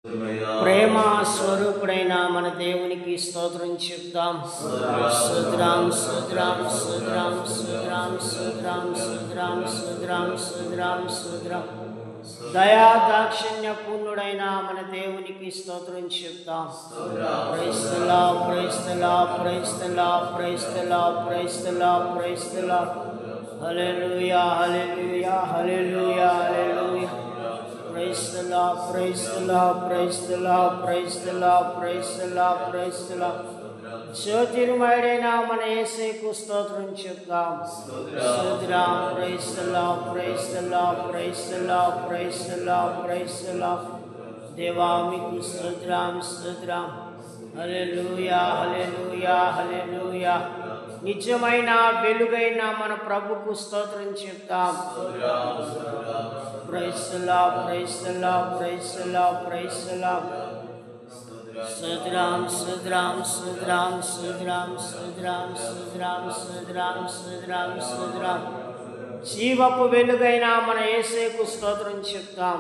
ప్రేమ స్వరూపుడైన మన దేవునికి స్తోత్రం చెప్తాం. స్తోత్రం స్తోత్రం స్తోత్రం స్తోత్రం స్తోత్రం స్తోత్రం స్తోత్రం స్తోత్రం స్తోత్రం. దయా దాక్షిణ్య పూర్ణుడైన మన దేవునికి స్తోత్రం చెప్తాం. Praise the Lord, praise the Lord, praise the Lord, praise the Lord, praise the Lord, praise the Lord. Hallelujah hallelujah hallelujah hallelujah. Praise the Lord, praise the Lord, praise the Lord, praise the Lord, praise the Lord, praise the Lord. జ్యోతిర్మయుడైన మన యేసుకు స్తోత్రం చెప్తాం. స్తోత్రం. Praise the Lord, praise the Lord, praise the Lord, praise the Lord, praise the Lord. దేవా మీకు స్తోత్రం స్తోత్రం. హల్లెలూయా hallelujah హల్లెలూయా. నిజమైన వెలుగైన మన ప్రభుకు స్తోత్రం చెప్తాం. Praise the Lord, praise the Lord, praise the Lord, praise the Lord. Sudram, Sudram, Sudram, Sudram, Sudram, Sudram, Sudram, Sudram, Sudram. జీవపు వెలుగైన మన యేసుకు స్తోత్రం చెప్తాం.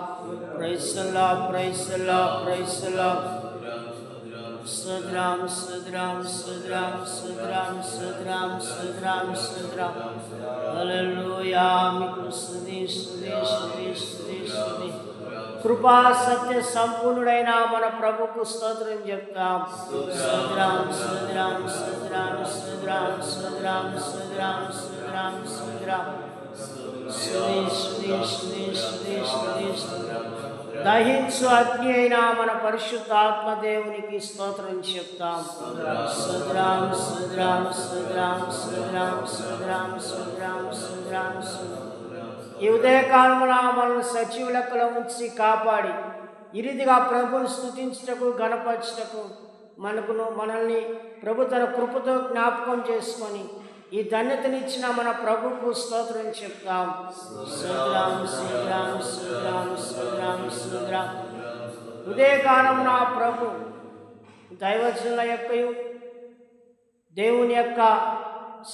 Praise the Lord, praise the Lord, praise the Lord. Sudram, Sudram, Sudram, Sudram, Sudram, Sudram, Sudram. Hallelujah. మీకు స్తుతి స్తుతి స్తుతి స్తుతి స్తుతి. కృపా సత్య సంపూర్ణుడైన మన ప్రభుకు స్తోత్రం చెప్తాం. స్తోత్రం స్తోత్రం స్తోత్రం స్తోత్రం స్తోత్రం స్తోత్రం స్తోత్రం స్తోత్రం. స్తుతి స్తుతి స్తుతి స్తుతి స్తుతి స్తుతి. దహించు అగ్ని అయిన మన పరిశుద్ధాత్మ దేవునికి స్తోత్రం చెప్తాం. స్తోత్రం స్తోత్రం స్తోత్రం స్తోత్రం స్తోత్రం స్తోత్రం స్తోత్రం స్తోత్రం. ఈ ఉదయకాలమున మనల్ని సజీవ లెక్కలో ఉంచి కాపాడి ఈ రీతిగా ప్రభువును స్తుతించుటకు గణపరచుటకు మనల్ని ప్రభు తన కృపతో జ్ఞాపకం చేసుకొని ఈ ధన్యతనిచ్చిన మన ప్రభుకు స్తోత్రం చెప్తాం. స్తోత్రం స్తోత్రం స్తోత్రం స్తోత్రం స్తోత్రం. ఉదయకాలం నా ప్రభు దైవజనుల యొక్కయు దేవుని యొక్క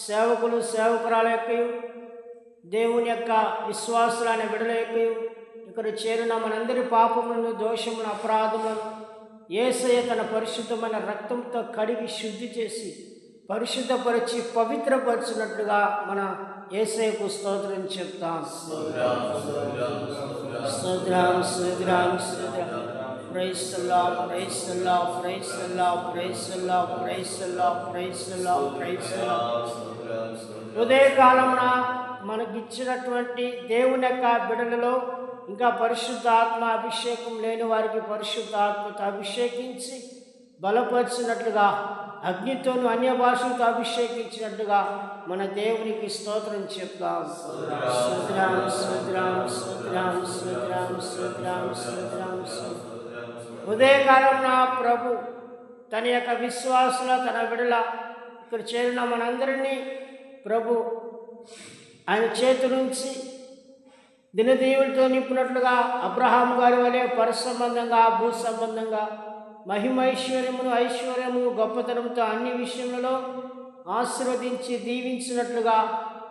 సేవకులు సేవకురాల యొక్కయు దేవుని యొక్క విశ్వాసులైన బిడ్డల యొక్కయు ఇక్కడ చేరిన మనందరి పాపములను దోషములను అపరాధములను యేసయ్య తన పరిశుద్ధమైన రక్తంతో కడిగి శుద్ధి చేసి పరిశుద్ధపరిచి పవిత్రపరిచినట్లుగా మన యేసయ్యకు స్తోత్రం చెప్తాం. స్తోత్రం స్తోత్రం స్తోత్రం. Praise the Lord, praise the Lord, praise the Lord, praise the Lord, praise the Lord, praise the Lord, praise the Lord. ఉదయకాలమున మనకిచ్చినటువంటి దేవుని యొక్క బిడ్డలలో ఇంకా పరిశుద్ధాత్మ అభిషేకం లేని వారికి పరిశుద్ధాత్మతో అభిషేకించి బలపరిచినట్లుగా అగ్నితోను అన్య భాషలతో అభిషేకించినట్టుగా మన దేవునికి స్తోత్రం చెప్తాం. స్తోత్రం స్తోత్రం స్తోత్రం స్తోత్రం స్తోత్రం స్తోత్రం స్తోత్రం. ఉదయకాలం నా ప్రభు తన యొక్క విశ్వాసుల తన బిడ్డల ఇక్కడ చేరిన మనందరినీ ప్రభు ఆయన చేతి నుంచి దినదీవులతో నింపినట్లుగా అబ్రహాం గారి వలె పర సంబంధంగా భూ సంబంధంగా మహిమైశ్వర్యమును ఐశ్వర్యము గొప్పతనంతో అన్ని విషయములలో ఆశీర్వదించి దీవించినట్లుగా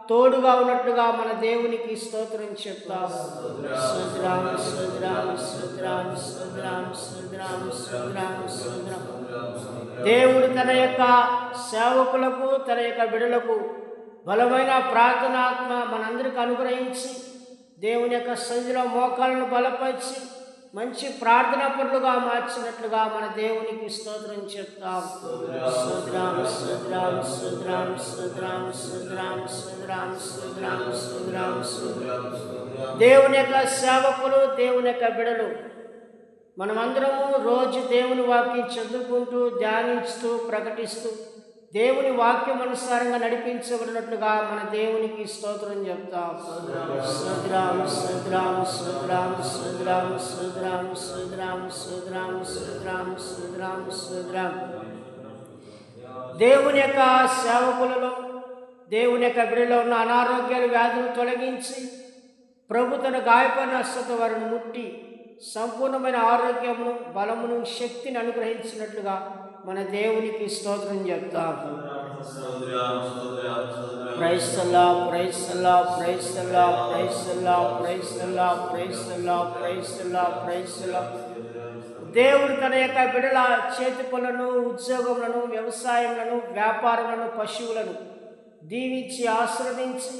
తోడుగా ఉన్నట్లుగా మన దేవునికి స్తోత్రం చెప్తాం. స్తోత్రం స్తోత్రం స్తోత్రం స్తోత్రం స్తోత్రం స్తోత్రం స్తోత్రం. దేవుడు తన యొక్క సేవకులకు తన యొక్క బిడ్డలకు బలమైన ప్రార్థనాత్మ మనందరికి అనుగ్రహించి దేవుని యొక్క సన్నిధిలో మోకాలను బలపరిచి మంచి ప్రార్థనా పరులుగా మార్చినట్లుగా మన దేవునికి స్తోత్రం చెప్తాం. స్తోత్రం స్తోత్రం స్తోత్రం స్తోత్రం స్తోత్రం స్తోత్రం స్తోత్రం స్తోత్రం స్తోత్రం. దేవుని యొక్క సేవకులు దేవుని యొక్క బిడలు మనమందరము రోజు దేవుని వాక్యం చదువుకుంటూ ధ్యానిస్తూ ప్రకటిస్తూ దేవుని వాక్యం అనుసారంగా నడిపించబడినట్లుగా మన దేవునికి స్తోత్రం చెప్తాం. స్తోత్రం స్తోత్రం స్తోత్రం స్తోత్రం స్తోత్రం స్తోత్రం స్తోత్రం స్తోత్రం స్తోత్రం స్తోత్రం. దేవుని యొక్క సేవకులలో దేవుని యొక్క బిడ్డలో ఉన్న అనారోగ్యాలు వ్యాధులు తొలగించి ప్రభు తన గాయపడిన హస్తతో వారిని ముట్టి సంపూర్ణమైన ఆరోగ్యమును బలమును శక్తిని అనుగ్రహించినట్లుగా మన దేవునికి స్తోత్రం చెప్తాం. Praise the Lord, praise the Lord, praise the Lord, praise the Lord, praise the Lord, praise the Lord, praise the Lord, praise the Lord. దేవుడు తన యొక్క బిడ్డల చేతి పనులను, ఉద్యోగములను, వ్యవసాయములను, వ్యాపారములను, పశువులను దీవించి ఆశీర్వదించి,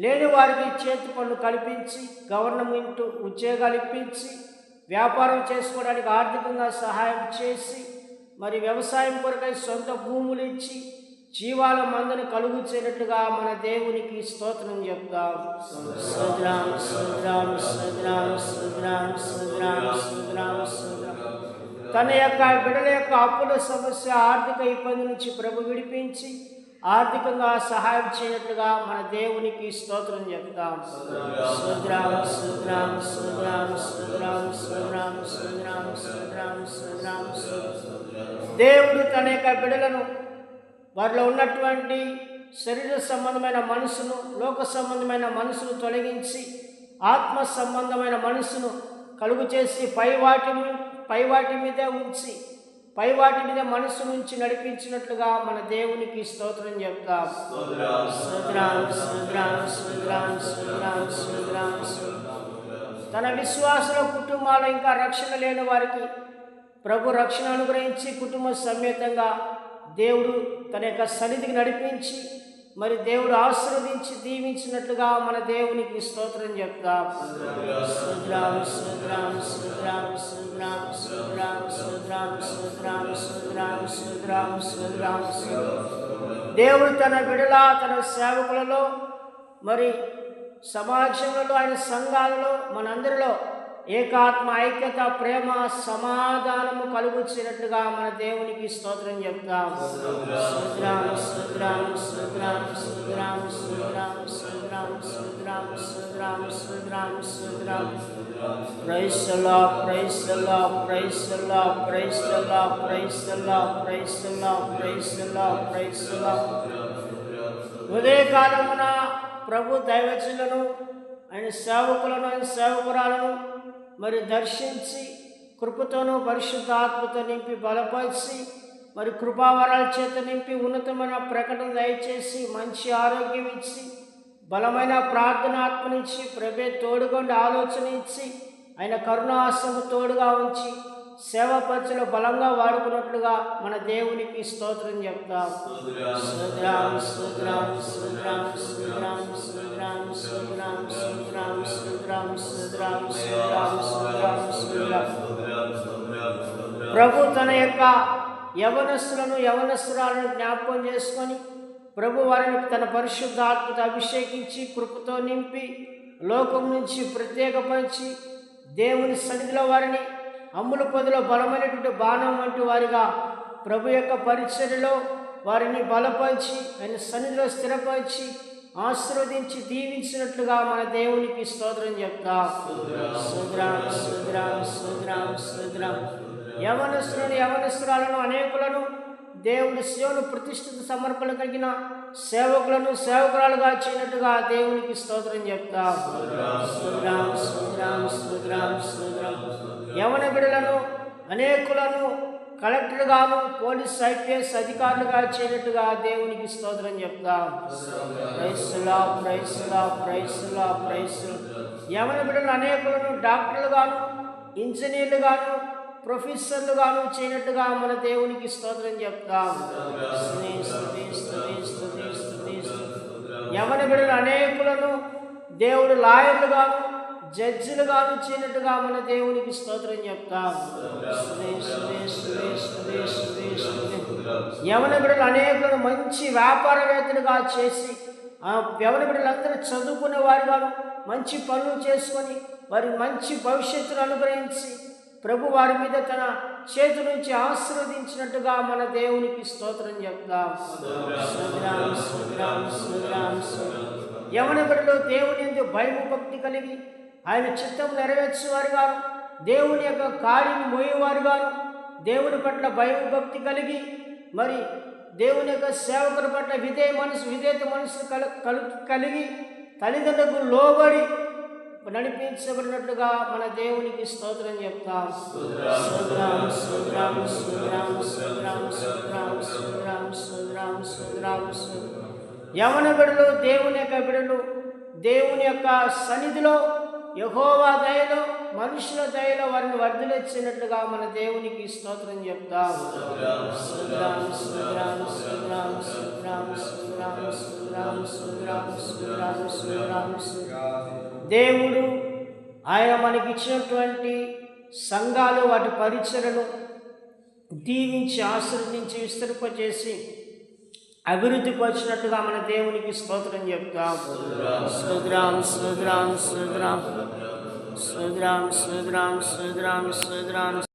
లేని వారికి చేతి పనులు కల్పించి, గవర్నమెంట్ ఉద్యోగాలు ఇప్పించి, వ్యాపారం చేసుకోవడానికి ఆర్థికంగా సహాయం చేసి, మరి వ్యవసాయం కొరకై సొంత భూములు ఇచ్చి జీవాల మందును కలుగు చేయనట్టుగా మన దేవునికి స్తోత్రం చెప్తాం. స్తోత్రం స్తోత్రం స్తోత్రం స్తోత్రం స్తోత్రం స్తోత్రం స్తోత్రం. తన యొక్క బిడ్డల యొక్క అప్పుల సమస్య, ఆర్థిక ఇబ్బంది నుంచి ప్రభు విడిపించి ఆర్థికంగా సహాయం చేయనట్లుగా మన దేవునికి స్తోత్రం చెప్తాం. స్తోత్రం స్తోత్రం స్తోత్రం స్తోత్రం స్తోత్రం స్తోత్రం స్తోత్రం స్తోత్రం స్తోత్రం. దేవుడు తన యొక్క బిడ్డలను వారిలో ఉన్నటువంటి శరీర సంబంధమైన మనసును, లోక సంబంధమైన మనసును తొలగించి ఆత్మ సంబంధమైన మనసును కలుగు చేసి పైవాటి మీదే ఉంచి పైవాటి మీద మనసు నుంచి నడిపించినట్లుగా మన దేవునికి స్తోత్రం చెప్తాం. స్తోత్రం స్తోత్రం స్తోత్రం స్తోత్రం స్తోత్రం స్తోత్రం. తన విశ్వాసుల కుటుంబాలు ఇంకా రక్షణ లేని వారికి ప్రభు రక్షణ అనుగ్రహించి కుటుంబ సమేతంగా దేవుడు తన యొక్క సన్నిధికి నడిపించి, మరి దేవుడు ఆశీర్వదించి దీవించినట్లుగా మన దేవునికి స్తోత్రం చెప్తాం. స్తోత్రం స్తోత్రం స్తోత్రం స్తోత్రం స్తోత్రం స్తోత్రం స్తోత్రం స్తోత్రం స్తోత్రం స్తోత్రం స్తోత్రం. దేవుడు తన బిడ్డల, తన సేవకులలో, మరి సమాజంలో, ఆయన సంఘాలలో, మనందరిలో ఏకాత్మ, ఐక్యత, ప్రేమ, సమాధానము కలుగుచ్చినట్లుగా మన దేవునికి స్తోత్రం చెప్తాం. స్తోత్రం స్తోత్రం స్తోత్రం స్తోత్రం స్తోత్రం స్తోత్రం స్తోత్రం స్తోత్రం స్తోత్రం స్తోత్రం. Praise the Lord, praise the Lord, praise the Lord, praise the Lord, praise the Lord, praise the Lord, praise the Lord, praise the Lord. ఉదయకాలమున ప్రభు దైవజనులను, ఆయన సేవకులను, ఆయన సేవకురాలను మరి దర్శించి కృపతోనూ పరిశుద్ధ ఆత్మతో నింపి బలపరిచి, మరి కృపావరాల చేత నింపి ఉన్నతమైన ప్రకటన దయచేసి మంచి ఆరోగ్యం ఇచ్చి, బలమైన ప్రార్థన ఆత్మనిచ్చి, ప్రభే తోడుగొండి ఆలోచన ఇచ్చి, ఆయన కరుణాసము తోడుగా ఉంచి సేవాపరచలో బలంగా వాడుకున్నట్లుగా మన దేవునికి స్తోత్రం చెప్తాం. స్తోత్రం స్తోత్రం స్తోత్రం స్తోత్రం స్తోత్రం స్తోత్రం స్తోత్రం స్తోత్రం స్తోత్రం స్తోత్రం స్తోత్రం స్తోత్రం. ప్రభు తన యొక్క యవనస్తురాలను జ్ఞాపకం చేసుకొని ప్రభు వారిని తన పరిశుద్ధ ఆత్మతో అభిషేకించి కృపతో నింపి లోకం నుంచి ప్రత్యేకపరిచి దేవుని సన్నిధిలో వారిని అమ్ముల పొదిలో బలమైనటువంటి బాణం వంటి వారిగా ప్రభు యొక్క పరిచర్యలో వారిని బలపరిచి ఆయన సన్నిధిలో స్థిరపరిచి ఆశీర్వదించి దీవించినట్లుగా మన దేవునికి స్తోత్రం చెప్తాం. స్తోత్రం స్తోత్రం స్తోత్రం స్తోత్రం. యవనస్తురాలను అనేకులను దేవుడి సేవను ప్రతిష్ఠిత సమర్పణ కలిగిన సేవకులను సేవకురాలుగా చేయనట్టుగా దేవునికి స్తోత్రం చెప్తాం. స్తోత్రం స్తోత్రం స్తోత్రం స్తోత్రం. యవన బిడ్డలను అనేకులను కలెక్టర్గాను, పోలీస్ ఐపీఎస్ అధికారులుగా చేయనట్టుగా దేవునికి స్తోత్రం చెప్తాం. Praise the Lord, praise the Lord, praise the Lord, praise the Lord. యవన బిడ్డలను అనేకులను డాక్టర్లుగాను, ఇంజనీర్లుగాను, ప్రొఫెసర్లుగాను చేయనట్టుగా మన దేవునికి స్తోత్రం చెప్తాం. యవన బిడ్డలు అనేకులను దేవుడు లాయర్లుగాను, జడ్జిలుగాను చేయనట్టుగా మన దేవునికి స్తోత్రం చెప్తాం. యవన బిడ్డలు అనేకులను మంచి వ్యాపారవేత్తలుగా చేసి, ఆ యవన బిడ్డలందరూ చదువుకునే వారిగాను మంచి పనులు చేసుకొని వారి మంచి భవిష్యత్తును అనుగ్రహించి ప్రభు వారి మీద తన చేతి నుంచి ఆశీర్వదించినట్టుగా మన దేవునికి స్తోత్రం చెప్తాం. యవన బిడ్డలు దేవుని యందు భయభక్తి కలిగి ఆయన చిత్తం నెరవేర్చేవారుగాను, దేవుని యొక్క కార్యం మోయేవారుగాను, దేవుని పట్ల భయభక్తి కలిగి, మరి దేవుని యొక్క సేవకుల పట్ల విధేయత మనసు కలిగి తల్లిదండ్రులకు లోబడి నడిపించబడినట్లుగా మన దేవునికి స్తోత్రం చెప్తాం. స్తోత్రం స్తోత్రం స్తోత్రం స్తోత్రం స్తోత్రం స్తోత్రం స్తోత్రం స్తోత్రం స్తోత్రం. యవన బిడ్డలు దేవుని యొక్క బిడ్డలు దేవుని యొక్క సన్నిధిలో యెహోవా దయలో మనుషుల దయలో వారిని వర్ధిలిచ్చినట్లుగా మన దేవునికి స్తోత్రం చెప్తాం. స్తోత్రం, స్తోత్రం, స్తోత్రం, స్తోత్రం, స్తోత్రం, స్తోత్రం, స్తోత్రం, స్తోత్రం, స్తోత్రం, స్తోత్రం. దేవుడు ఆయన మనకిచ్చినటువంటి సంఘాలు వాటి పరిచయను దీవించి ఆశీర్వదించి విస్తరింపజేసి అభివృద్ధి పరిచినట్టుగా మన దేవునికి స్తోత్రం చెప్తాం. స్తోత్రం, స్తోత్రం, స్తోత్రం, స్తోత్రం, స్తోత్రం, స్తోత్రం, స్తోత్రం.